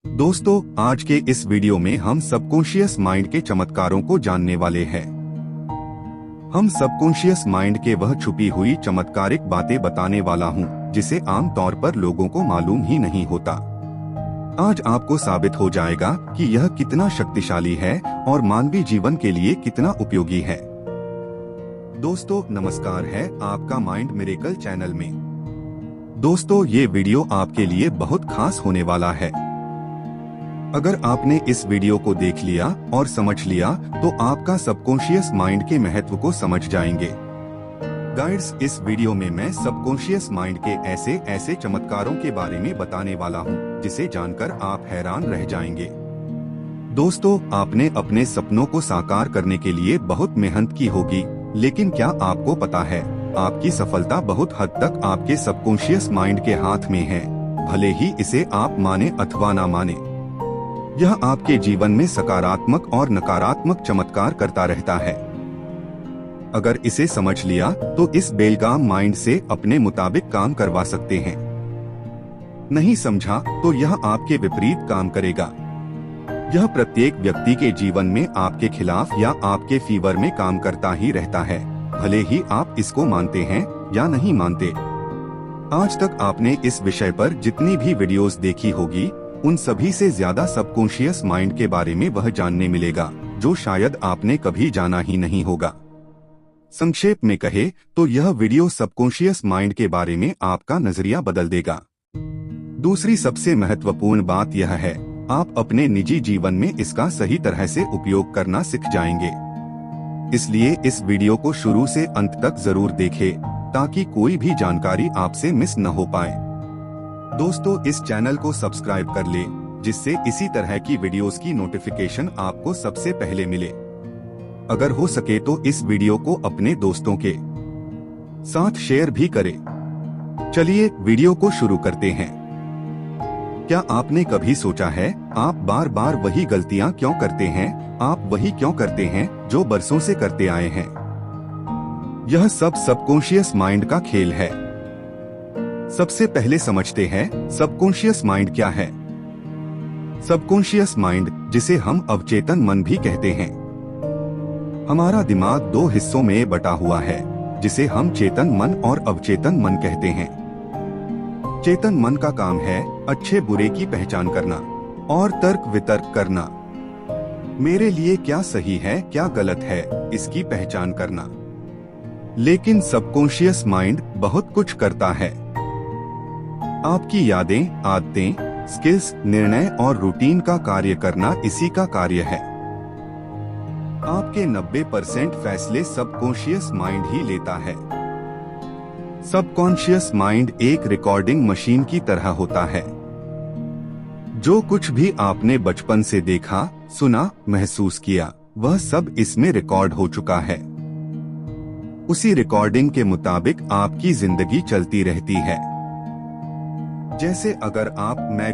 दोस्तों, आज के इस वीडियो में हम सबकॉन्शियस माइंड के चमत्कारों को जानने वाले हैं। हम सबकॉन्शियस माइंड के वह छुपी हुई चमत्कारिक बातें बताने वाला हूं, जिसे आम तौर पर लोगों को मालूम ही नहीं होता। आज आपको साबित हो जाएगा कि यह कितना शक्तिशाली है और मानवीय जीवन के लिए कितना उपयोगी है। दोस्तों नमस्कार है आपका माइंड मिरेकल चैनल में। दोस्तों ये वीडियो आपके लिए बहुत खास होने वाला है। अगर आपने इस वीडियो को देख लिया और समझ लिया तो आपका सबकॉन्शियस माइंड के महत्व को समझ जाएंगे। गाइड्स, इस वीडियो में मैं सबकॉन्शियस माइंड के ऐसे ऐसे चमत्कारों के बारे में बताने वाला हूं, जिसे जानकर आप हैरान रह जाएंगे। दोस्तों, आपने अपने सपनों को साकार करने के लिए बहुत मेहनत की होगी, लेकिन क्या आपको पता है आपकी सफलता बहुत हद तक आपके सबकॉन्शियस माइंड के हाथ में है, भले ही इसे आप माने अथवा ना माने। यह आपके जीवन में सकारात्मक और नकारात्मक चमत्कार करता रहता है। अगर इसे समझ लिया तो इस बेलगाम माइंड से अपने मुताबिक काम करवा सकते हैं। नहीं समझा तो यह आपके विपरीत काम करेगा। यह प्रत्येक व्यक्ति के जीवन में आपके खिलाफ या आपके फेवर में काम करता ही रहता है, भले ही आप इसको मानते हैं या नहीं मानते। आज तक आपने इस विषय पर जितनी भी वीडियोस देखी होगी, उन सभी से ज्यादा सबकॉन्शियस माइंड के बारे में वह जानने मिलेगा जो शायद आपने कभी जाना ही नहीं होगा। संक्षेप में कहे तो यह वीडियो सबकॉन्शियस माइंड के बारे में आपका नजरिया बदल देगा। दूसरी सबसे महत्वपूर्ण बात यह है, आप अपने निजी जीवन में इसका सही तरह से उपयोग करना सीख जाएंगे। इसलिए इस वीडियो को शुरू से अंत तक जरूर देखें, ताकि कोई भी जानकारी आपसे मिस न हो पाए। दोस्तों, इस चैनल को सब्सक्राइब कर ले, जिससे इसी तरह की वीडियोस की नोटिफिकेशन आपको सबसे पहले मिले। अगर हो सके तो इस वीडियो को अपने दोस्तों के साथ शेयर भी करें। चलिए वीडियो को शुरू करते हैं। क्या आपने कभी सोचा है आप बार बार वही गलतियां क्यों करते हैं? आप वही क्यों करते हैं जो बरसों से करते आए हैं? यह सब सबकॉन्शियस माइंड का खेल है। सबसे पहले समझते हैं सबकॉन्शियस माइंड क्या है। सबकॉन्शियस माइंड, जिसे हम अवचेतन मन भी कहते हैं। हमारा दिमाग दो हिस्सों में बटा हुआ है, जिसे हम चेतन मन और अवचेतन मन कहते हैं। चेतन मन का काम है अच्छे बुरे की पहचान करना और तर्क वितर्क करना। मेरे लिए क्या सही है क्या गलत है, इसकी पहचान करना। लेकिन सबकॉन्शियस माइंड बहुत कुछ करता है। आपकी यादें, आदतें, स्किल्स, निर्णय और रूटीन का कार्य करना इसी का कार्य है। आपके 90% फैसले सबकॉन्शियस माइंड ही लेता है। सबकॉन्शियस माइंड एक रिकॉर्डिंग मशीन की तरह होता है। जो कुछ भी आपने बचपन से देखा, सुना, महसूस किया, वह सब इसमें रिकॉर्ड हो चुका है। उसी रिकॉर्डिंग के मुताबिक आपकी जिंदगी चलती रहती है। जैसे अगर आप मैं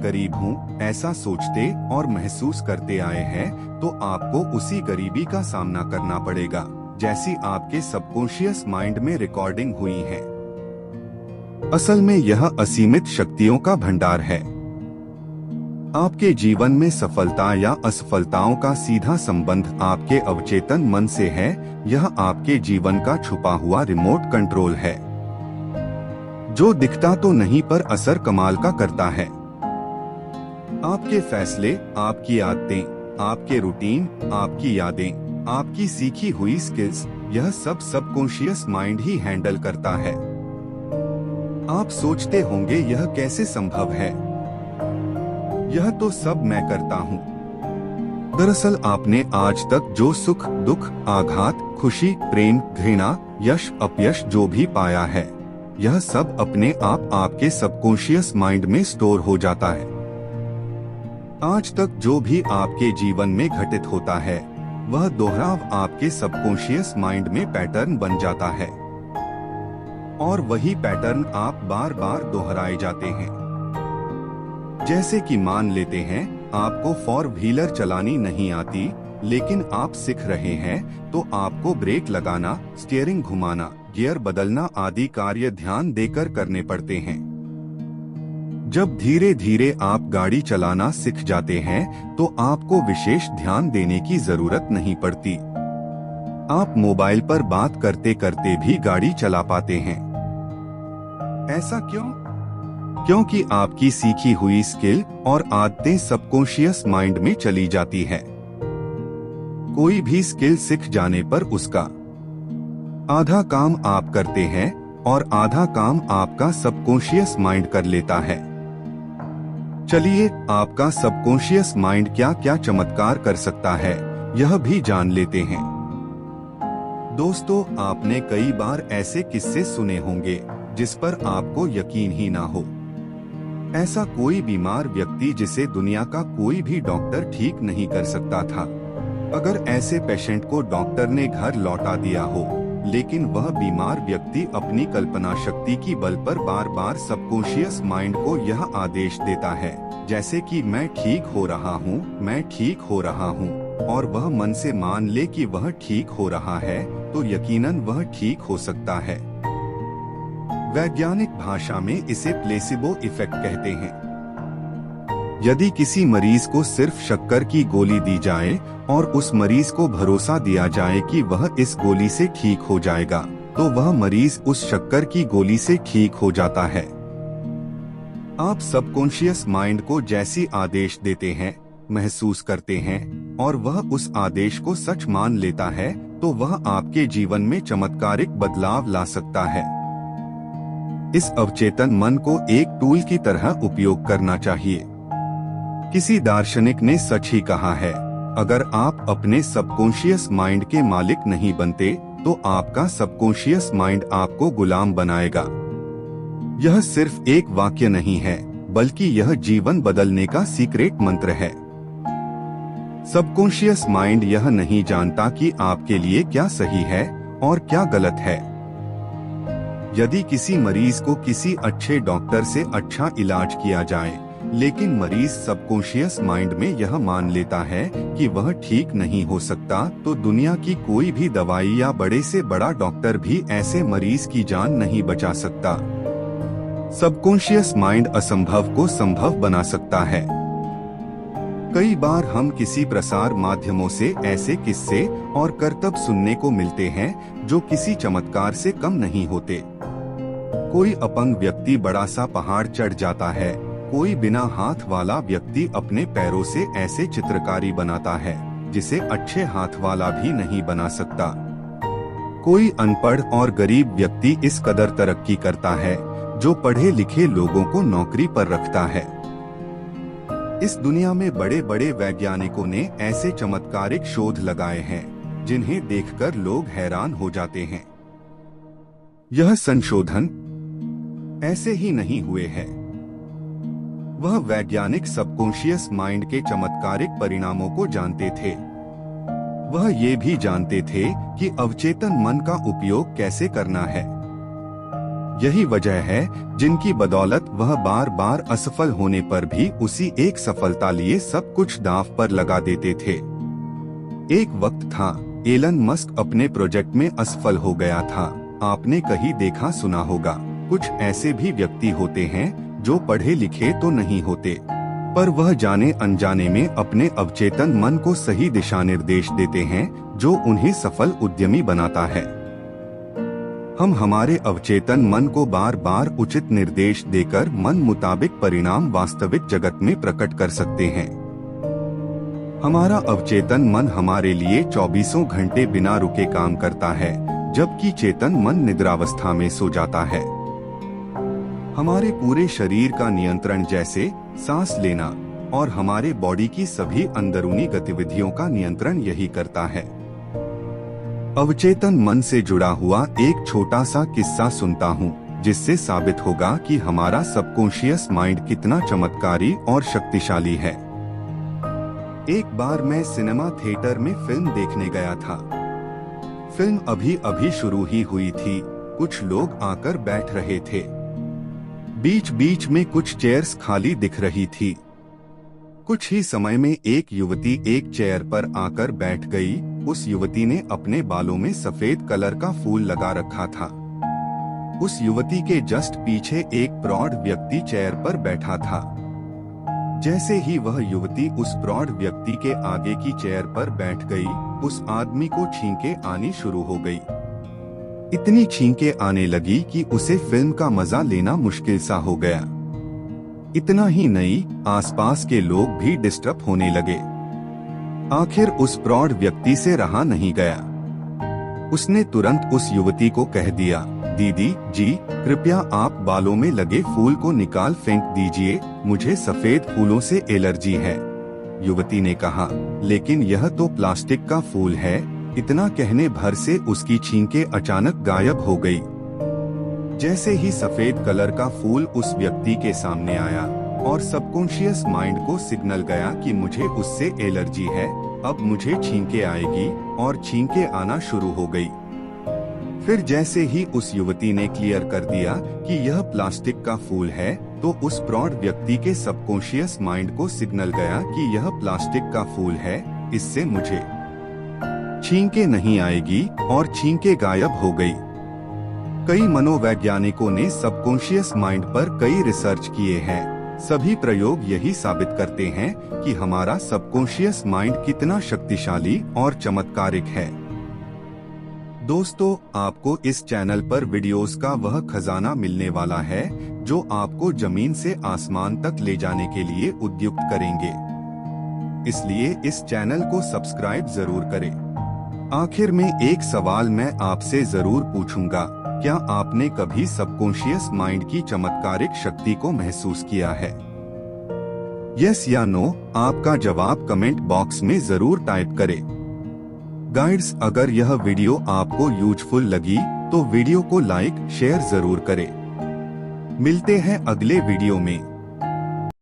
गरीब हूँ ऐसा सोचते और महसूस करते आए हैं, तो आपको उसी गरीबी का सामना करना पड़ेगा, जैसी आपके सबकॉन्शियस माइंड में रिकॉर्डिंग हुई है। असल में यह असीमित शक्तियों का भंडार है। आपके जीवन में सफलता या असफलताओं का सीधा संबंध आपके अवचेतन मन से है। यह आपके जीवन का छुपा हुआ रिमोट कंट्रोल है, जो दिखता तो नहीं पर असर कमाल का करता है। आपके फैसले, आपकी आदतें, आपके रूटीन, आपकी यादें, आपकी सीखी हुई स्किल्स, यह सब सबकॉन्शियस माइंड ही हैंडल करता है। आप सोचते होंगे यह कैसे संभव है? यह तो सब मैं करता हूँ। दरअसल आपने आज तक जो सुख, दुख, आघात, खुशी, प्रेम, घृणा, यश, अपयश जो भी पाया है, यह सब अपने आप आपके सबकॉन्शियस माइंड में स्टोर हो जाता है। आज तक जो भी आपके जीवन में घटित होता है, वह दोहराव आपके सबकॉन्शियस माइंड में पैटर्न बन जाता है, और वही पैटर्न आप बार बार दोहराए जाते हैं। जैसे कि मान लेते हैं आपको 4 व्हीलर चलानी नहीं आती, लेकिन आप सीख रहे हैं, तो आपको ब्रेक लगाना, स्टीयरिंग घुमाना, गियर बदलना आदि कार्य ध्यान देकर करने पड़ते हैं। जब धीरे धीरे आप गाड़ी चलाना सीख जाते हैं तो आपको विशेष ध्यान देने की जरूरत नहीं पड़ती। आप मोबाइल पर बात करते करते भी गाड़ी चला पाते हैं। ऐसा क्यों? क्योंकि आपकी सीखी हुई स्किल और आदतें सबकॉन्शियस माइंड में चली जाती है। कोई भी स्किल सीख जाने पर उसका आधा काम आप करते हैं और आधा काम आपका सबकॉन्शियस माइंड कर लेता है। चलिए, आपका सबकॉन्शियस माइंड क्या क्या चमत्कार कर सकता है, यह भी जान लेते हैं। दोस्तों, आपने कई बार ऐसे किस्से सुने होंगे जिस पर आपको यकीन ही ना हो। ऐसा कोई बीमार व्यक्ति जिसे दुनिया का कोई भी डॉक्टर ठीक नहीं कर सकता था। अगर ऐसे पेशेंट को डॉक्टर ने घर लौटा दिया हो, लेकिन वह बीमार व्यक्ति अपनी कल्पना शक्ति की बल पर बार बार सबकॉन्शियस माइंड को यह आदेश देता है, जैसे कि मैं ठीक हो रहा हूँ, मैं ठीक हो रहा हूँ, और वह मन से मान ले कि वह ठीक हो रहा है, तो यकीनन वह ठीक हो सकता है। वैज्ञानिक भाषा में इसे प्लेसिबो इफेक्ट कहते हैं। यदि किसी मरीज को सिर्फ शक्कर की गोली दी जाए और उस मरीज को भरोसा दिया जाए कि वह इस गोली से ठीक हो जाएगा, तो वह मरीज उस शक्कर की गोली से ठीक हो जाता है। आप सबकॉन्शियस माइंड को जैसी आदेश देते हैं, महसूस करते हैं और वह उस आदेश को सच मान लेता है, तो वह आपके जीवन में चमत्कारिक बदलाव ला सकता है। इस अवचेतन मन को एक टूल की तरह उपयोग करना चाहिए। किसी दार्शनिक ने सच ही कहा है, अगर आप अपने सबकॉन्शियस माइंड के मालिक नहीं बनते, तो आपका सबकॉन्शियस माइंड आपको गुलाम बनाएगा। यह सिर्फ एक वाक्य नहीं है, बल्कि यह जीवन बदलने का सीक्रेट मंत्र है। सबकॉन्शियस माइंड यह नहीं जानता कि आपके लिए क्या सही है और क्या गलत है। यदि किसी मरीज को किसी अच्छे डॉक्टर से अच्छा इलाज किया जाए, लेकिन मरीज सबकॉन्शियस माइंड में यह मान लेता है कि वह ठीक नहीं हो सकता, तो दुनिया की कोई भी दवाई या बड़े से बड़ा डॉक्टर भी ऐसे मरीज की जान नहीं बचा सकता। सबकॉन्शियस माइंड असंभव को संभव बना सकता है। कई बार हम किसी प्रसार माध्यमों से ऐसे किस्से और करतब सुनने को मिलते हैं जो किसी चमत्कार से कम नहीं होते। कोई अपंग व्यक्ति बड़ा सा पहाड़ चढ़ जाता है, कोई बिना हाथ वाला व्यक्ति अपने पैरों से ऐसे चित्रकारी बनाता है जिसे अच्छे हाथ वाला भी नहीं बना सकता। कोई अनपढ़ और गरीब व्यक्ति इस कदर तरक्की करता है जो पढ़े लिखे लोगों को नौकरी पर रखता है। इस दुनिया में बड़े बड़े वैज्ञानिकों ने ऐसे चमत्कारिक शोध लगाए हैं जिन्हें देखकर लोग हैरान हो जाते हैं। यह संशोधन ऐसे ही नहीं हुए हैं। वह वैज्ञानिक सबकॉन्शियस माइंड के चमत्कारिक परिणामों को जानते थे। वह ये भी जानते थे कि अवचेतन मन का उपयोग कैसे करना है। यही वजह है जिनकी बदौलत वह बार बार असफल होने पर भी उसी एक सफलता लिए सब कुछ दांव पर लगा देते थे। एक वक्त था, एलन मस्क अपने प्रोजेक्ट में असफल हो गया था। आपने कहीं देखा सुना होगा, कुछ ऐसे भी व्यक्ति होते हैं जो पढ़े लिखे तो नहीं होते, पर वह जाने अनजाने में अपने अवचेतन मन को सही दिशा निर्देश देते हैं जो उन्हें सफल उद्यमी बनाता है। हम हमारे अवचेतन मन को बार बार उचित निर्देश देकर मन मुताबिक परिणाम वास्तविक जगत में प्रकट कर सकते हैं। हमारा अवचेतन मन हमारे लिए 24 घंटे बिना रुके काम करता है, जबकि चेतन मन निद्रावस्था में सो जाता है। हमारे पूरे शरीर का नियंत्रण, जैसे सांस लेना और हमारे बॉडी की सभी अंदरूनी गतिविधियों का नियंत्रण यही करता है। अवचेतन मन से जुड़ा हुआ एक छोटा सा किस्सा सुनता हूँ, जिससे साबित होगा कि हमारा सबकॉन्शियस माइंड कितना चमत्कारी और शक्तिशाली है। एक बार मैं सिनेमा थिएटर में फिल्म देखने गया था। फिल्म अभी अभी शुरू ही हुई थी। कुछ लोग आकर बैठ रहे थे। बीच बीच में कुछ चेयर्स खाली दिख रही थी। कुछ ही समय में एक युवती एक चेयर पर आकर बैठ गई। उस युवती ने अपने बालों में सफेद कलर का फूल लगा रखा था। उस युवती के जस्ट पीछे एक प्रौढ़ व्यक्ति चेयर पर बैठा था। जैसे ही वह युवती उस प्रौढ़ व्यक्ति के आगे की चेयर पर बैठ गई, उस आदमी को छींकें आनी शुरू हो गई। इतनी छींकें आने लगी कि उसे फिल्म का मजा लेना मुश्किल सा हो गया। इतना ही नहीं, आसपास के लोग भी डिस्टर्ब होने लगे। आखिर उस प्रौढ़ व्यक्ति से रहा नहीं गया। उसने तुरंत उस युवती को कह दिया, दीदी जी, कृपया आप बालों में लगे फूल को निकाल फेंक दीजिए, मुझे सफेद फूलों से एलर्जी है। युवती ने कहा, लेकिन यह तो प्लास्टिक का फूल है। इतना कहने भर से उसकी छींकें अचानक गायब हो गई। जैसे ही सफेद कलर का फूल उस व्यक्ति के सामने आया और सबकॉन्शियस माइंड को सिग्नल गया कि मुझे उससे एलर्जी है, अब मुझे छींकें आएगी, और छींकें आना शुरू हो गई। फिर जैसे ही उस युवती ने क्लियर कर दिया कि यह प्लास्टिक का फूल है, तो उस प्रौढ़ व्यक्ति के सबकॉन्शियस माइंड को सिग्नल गया कि यह प्लास्टिक का फूल है, इससे मुझे छींकें नहीं आएगी, और छींकें गायब हो गई। कई मनोवैज्ञानिकों ने सबकॉन्शियस माइंड पर कई रिसर्च किए हैं। सभी प्रयोग यही साबित करते हैं कि हमारा सबकॉन्शियस माइंड कितना शक्तिशाली और चमत्कारिक है। दोस्तों, आपको इस चैनल पर वीडियोस का वह खजाना मिलने वाला है जो आपको जमीन से आसमान तक ले जाने के लिए उद्युक्त करेंगे। इसलिए इस चैनल को सब्सक्राइब जरूर करें। आखिर में एक सवाल मैं आपसे जरूर पूछूंगा, क्या आपने कभी सबकॉन्शियस माइंड की चमत्कारिक शक्ति को महसूस किया है? यस या नो आपका जवाब कमेंट बॉक्स में जरूर टाइप करें। गाइड्स, अगर यह वीडियो आपको यूजफुल लगी तो वीडियो को लाइक शेयर जरूर करें। मिलते हैं अगले वीडियो में।